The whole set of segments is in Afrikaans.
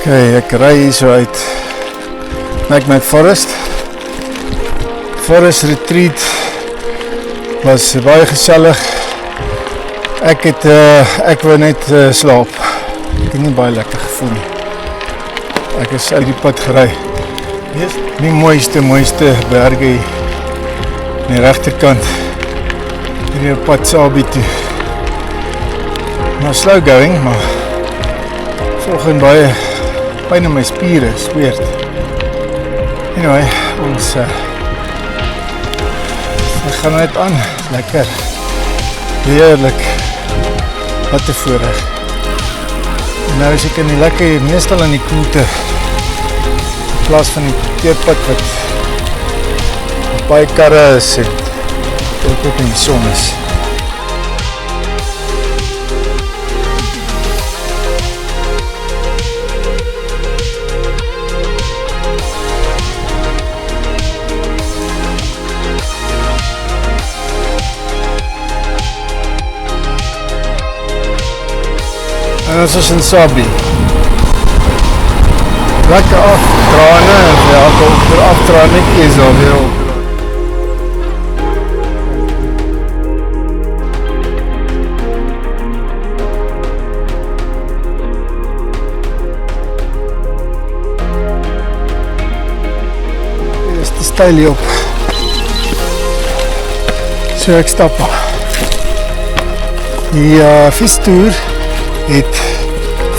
Okay, ek ry hier so uit Macmillan Forest. Forest Retreat was baie gesellig. Ek wou net slaap. Ek het nie baie lekker gevoel nie. Ek is uit die pad gery. Hier is die mooiste berge hier aan die regterkant. Hierdie pad Sabi toe. Nou slow going, maar volgens baie pyn in my spiere, is weird. Anyway, ons gaan net aan. Lekker. Heerlik. Wat 'n voorreg. En nou is ek in die lekker, meestal in die koelte. In plaas van die teerpad wat baie karre is en ook in die son is. En ons is in Sabi. Lekker afdraane, ja, vir afdraane is al weer op. Hier is die styl hier op. So ek stap. Die fietstoer het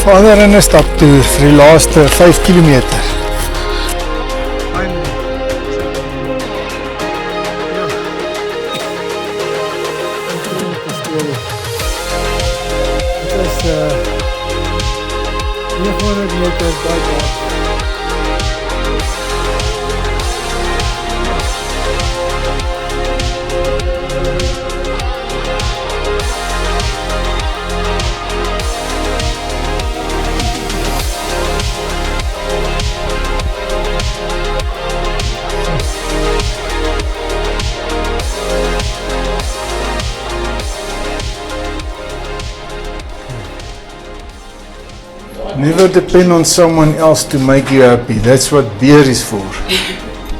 vader in 'n staptoer vir die laaste 5 kilometer. Dit is 900 meter baie. Never depend on someone else to make you happy. That's what beer is for.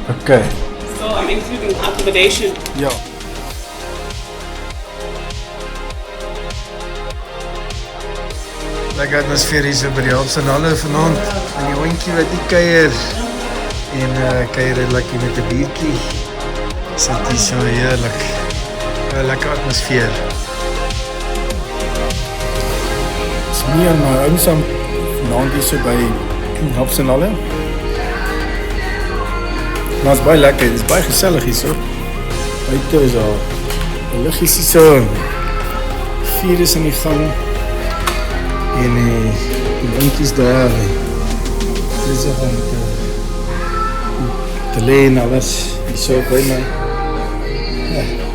Okay. So I'm including accommodation. Ja. Lekker atmosfeer hier so by die Hofsenhalle vanaand. En die hondjie wat die kuier. En kuier lekker met 'n biertjie. Sit hier so heerlik. 'n Lekker atmosfeer. Dis nie aan my ouensam vanaand hier so by Hofsenhalle. Maar is baie lekker, dit is baie gesellig hier so. Buite is al, die lig is hier so, vuur is in die gang. En die windjies daar, dis om te lê en alles, hier so by my. Ja.